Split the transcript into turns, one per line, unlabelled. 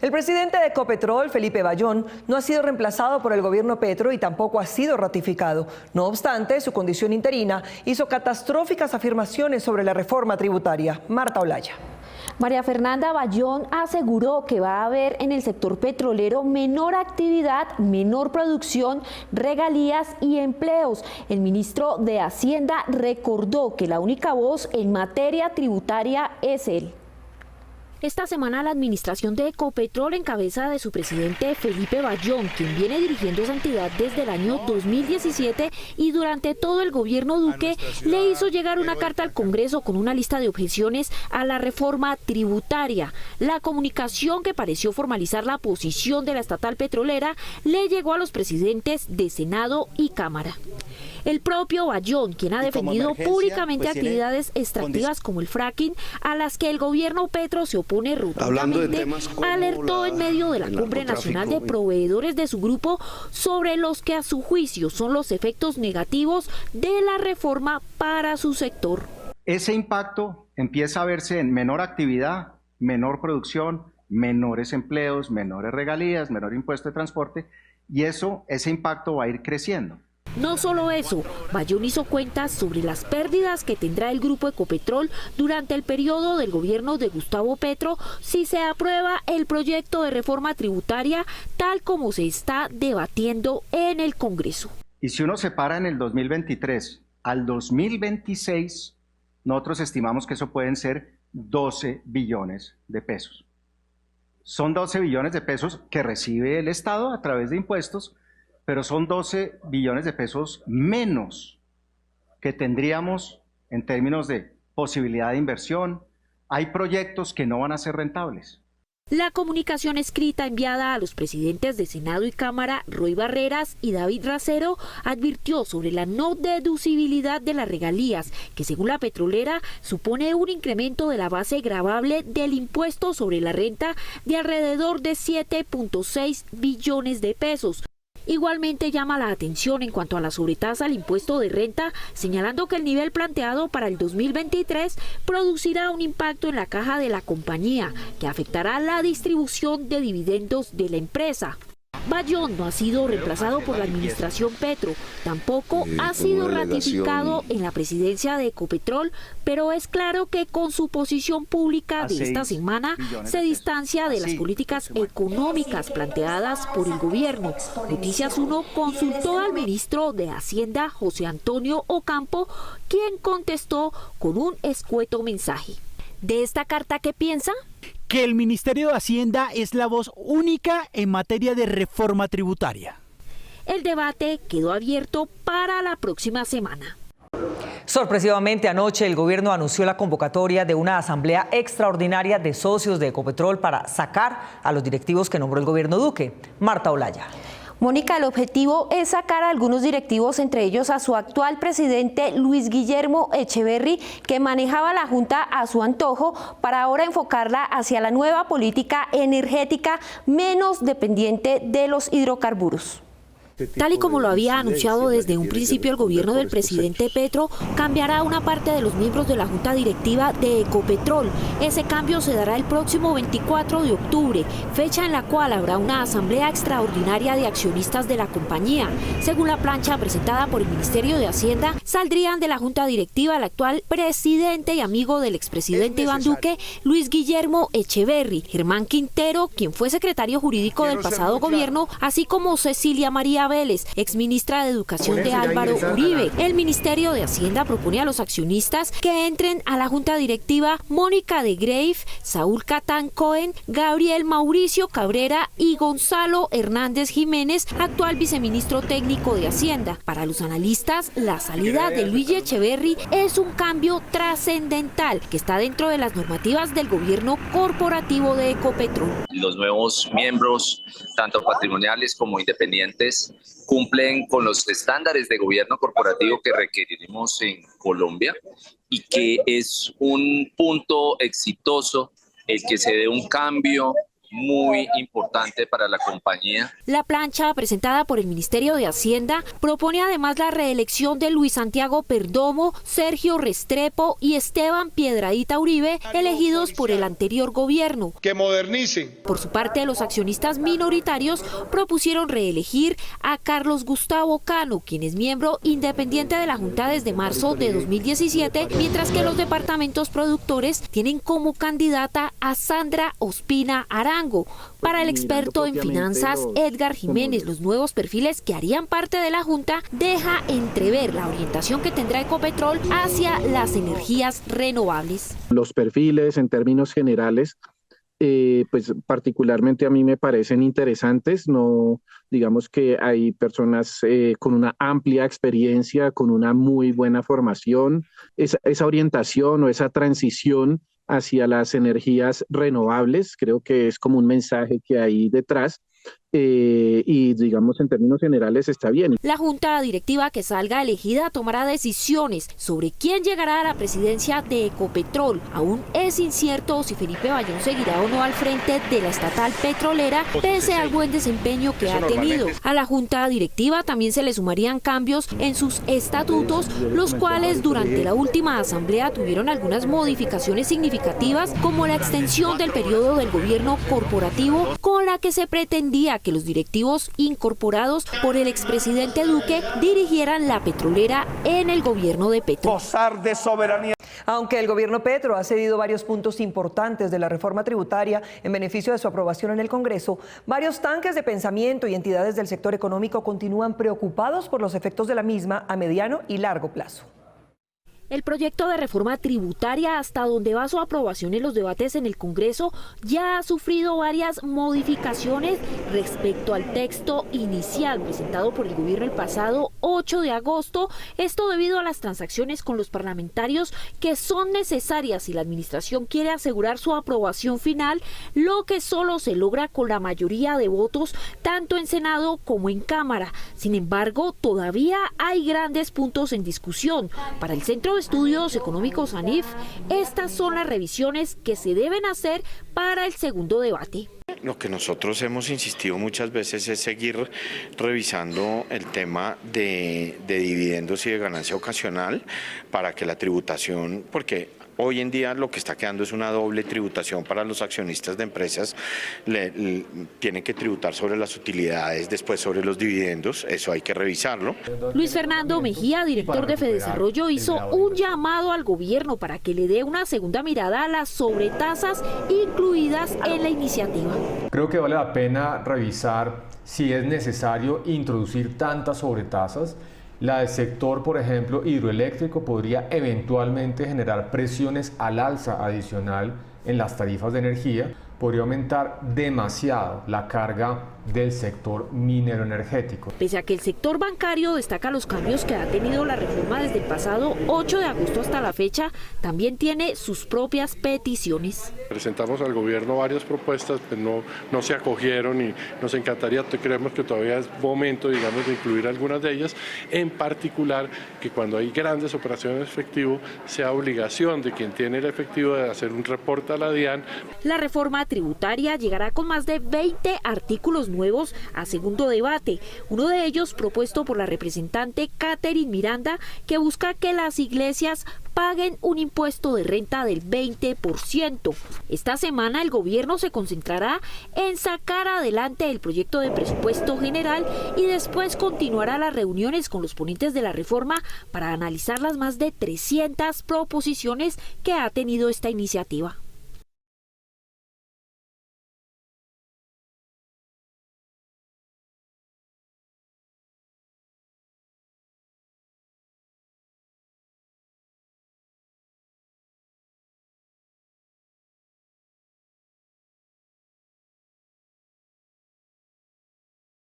El presidente de Ecopetrol, Felipe Bayón, no ha sido reemplazado por el gobierno Petro y tampoco ha sido ratificado. No obstante, su condición interina hizo catastróficas afirmaciones sobre la reforma tributaria. Marta Olaya.
María Fernanda Bayón aseguró que va a haber en el sector petrolero menor actividad, menor producción, regalías y empleos. El ministro de Hacienda recordó que la única voz en materia tributaria es él. Esta semana la administración de Ecopetrol, en cabeza de su presidente Felipe Bayón, quien viene dirigiendo esa entidad desde el año 2017 y durante todo el gobierno Duque, le hizo llegar una carta al Congreso con una lista de objeciones a la reforma tributaria. La comunicación, que pareció formalizar la posición de la estatal petrolera, le llegó a los presidentes de Senado y Cámara. El propio Bayón, quien ha defendido públicamente actividades extractivas como el fracking, a las que el gobierno Petro se opone rotundamente, alertó en medio de la Cumbre Nacional de Proveedores de su grupo sobre los que a su juicio son los efectos negativos de la reforma para su sector.
Ese impacto empieza a verse en menor actividad, menor producción, menores empleos, menores regalías, menor impuesto de transporte, y ese impacto va a ir creciendo.
No solo eso, Bayón hizo cuentas sobre las pérdidas que tendrá el grupo Ecopetrol durante el periodo del gobierno de Gustavo Petro si se aprueba el proyecto de reforma tributaria tal como se está debatiendo en el Congreso.
Y si uno se para en el 2023 al 2026, nosotros estimamos que eso pueden ser 12 billones de pesos. Son 12 billones de pesos que recibe el Estado a través de impuestos, pero son 12 billones de pesos menos que tendríamos en términos de posibilidad de inversión. Hay proyectos que no van a ser rentables.
La comunicación escrita enviada a los presidentes de Senado y Cámara, Roy Barreras y David Racero, advirtió sobre la no deducibilidad de las regalías, que según la petrolera supone un incremento de la base gravable del impuesto sobre la renta de alrededor de 7.6 billones de pesos. Igualmente llama la atención en cuanto a la sobretasa al impuesto de renta, señalando que el nivel planteado para el 2023 producirá un impacto en la caja de la compañía, que afectará la distribución de dividendos de la empresa. Bayón no ha sido reemplazado por la administración Petro, tampoco ha sido ratificado en la presidencia de Ecopetrol, pero es claro que con su posición pública de esta semana se distancia de las políticas económicas planteadas por el gobierno. Noticias 1 consultó al ministro de Hacienda, José Antonio Ocampo, quien contestó con un escueto mensaje. ¿De esta carta qué piensa?
Que el Ministerio de Hacienda es la voz única en materia de reforma tributaria.
El debate quedó abierto para la próxima semana.
Sorpresivamente anoche el gobierno anunció la convocatoria de una asamblea extraordinaria de socios de Ecopetrol para sacar a los directivos que nombró el gobierno Duque. Marta Olaya.
Mónica, el objetivo es sacar a algunos directivos, entre ellos a su actual presidente Luis Guillermo Echeverry, que manejaba la Junta a su antojo, para ahora enfocarla hacia la nueva política energética menos dependiente de los hidrocarburos. Tal y como lo había anunciado desde un principio el gobierno del presidente Petro, cambiará una parte de los miembros de la Junta Directiva de Ecopetrol. Ese cambio se dará el próximo 24 de octubre, fecha en la cual habrá una asamblea extraordinaria de accionistas de la compañía. Según la plancha presentada por el Ministerio de Hacienda, saldrían de la Junta Directiva el actual presidente y amigo del expresidente Iván Duque, Luis Guillermo Echeverry, Germán Quintero, quien fue secretario jurídico del pasado gobierno, así como Cecilia María Vélez, exministra de Educación de Álvaro Uribe. El Ministerio de Hacienda propone a los accionistas que entren a la Junta Directiva Mónica de Greiff, Saúl Catán Cohen, Gabriel Mauricio Cabrera y Gonzalo Hernández Jiménez, actual viceministro técnico de Hacienda. Para los analistas, la salida de Luis Echeverry es un cambio trascendental que está dentro de las normativas del gobierno corporativo de Ecopetrol.
Los nuevos miembros, tanto patrimoniales como independientes, cumplen con los estándares de gobierno corporativo que requeriremos en Colombia y que es un punto exitoso el que se dé un cambio muy importante para la compañía.
La plancha presentada por el Ministerio de Hacienda propone además la reelección de Luis Santiago Perdomo, Sergio Restrepo y Esteban Piedradita Uribe, elegidos por el anterior gobierno.
Que modernicen.
Por su parte, los accionistas minoritarios propusieron reelegir a Carlos Gustavo Cano, quien es miembro independiente de la Junta desde marzo de 2017, mientras que los departamentos productores tienen como candidata a Sandra Ospina Arango. Para el experto en finanzas Edgar Jiménez, los nuevos perfiles que harían parte de la Junta deja entrever la orientación que tendrá Ecopetrol hacia las energías renovables.
Los perfiles en términos generales, pues particularmente a mí me parecen interesantes. No, digamos que hay personas con una amplia experiencia, con una muy buena formación, esa orientación o esa transición hacia las energías renovables, creo que es como un mensaje que hay detrás. Y digamos en términos generales está bien.
La junta directiva que salga elegida tomará decisiones sobre quién llegará a la presidencia de Ecopetrol. Aún es incierto si Felipe Bayón seguirá o no al frente de la estatal petrolera, pese al buen desempeño que ha tenido. A la junta directiva también se le sumarían cambios en sus estatutos, los cuales durante la última asamblea tuvieron algunas modificaciones significativas, como la extensión del periodo del gobierno corporativo, con la que se pretendía que los directivos incorporados por el expresidente Duque dirigieran la petrolera en el gobierno de Petro.
Gozar de soberanía.
Aunque el gobierno Petro ha cedido varios puntos importantes de la reforma tributaria en beneficio de su aprobación en el Congreso, varios tanques de pensamiento y entidades del sector económico continúan preocupados por los efectos de la misma a mediano y largo plazo.
El proyecto de reforma tributaria, hasta donde va su aprobación en los debates en el Congreso, ya ha sufrido varias modificaciones respecto al texto inicial presentado por el gobierno el pasado 8 de agosto. Esto debido a las transacciones con los parlamentarios que son necesarias si la administración quiere asegurar su aprobación final, lo que solo se logra con la mayoría de votos tanto en Senado como en Cámara. Sin embargo, todavía hay grandes puntos en discusión. Para el Centro de Estudios Económicos ANIF, estas son las revisiones que se deben hacer para el segundo debate.
Lo que nosotros hemos insistido muchas veces es seguir revisando el tema de dividendos y de ganancia ocasional para que la tributación, porque hoy en día lo que está quedando es una doble tributación para los accionistas de empresas. Tienen que tributar sobre las utilidades, después sobre los dividendos, eso hay que revisarlo.
Luis Fernando Mejía, director de Fedesarrollo, hizo un llamado al gobierno para que le dé una segunda mirada a las sobretasas incluidas en la iniciativa.
Creo que vale la pena revisar si es necesario introducir tantas sobretasas. La del sector, por ejemplo, hidroeléctrico podría eventualmente generar presiones al alza adicional en las tarifas de energía, podría aumentar demasiado la carga del sector minero energético.
Pese a que el sector bancario destaca los cambios que ha tenido la reforma desde el pasado 8 de agosto hasta la fecha, también tiene sus propias peticiones.
Presentamos al gobierno varias propuestas, pues no se acogieron y nos encantaría, creemos que todavía es momento, digamos, de incluir algunas de ellas, en particular que cuando hay grandes operaciones de efectivo sea obligación de quien tiene el efectivo de hacer un reporte a la DIAN.
La reforma tributaria llegará con más de 20 artículos nuevos a segundo debate, uno de ellos propuesto por la representante Catherine Miranda, que busca que las iglesias paguen un impuesto de renta del 20%. Esta semana el gobierno se concentrará en sacar adelante el proyecto de presupuesto general y después continuará las reuniones con los ponentes de la reforma para analizar las más de 300 proposiciones que ha tenido esta iniciativa.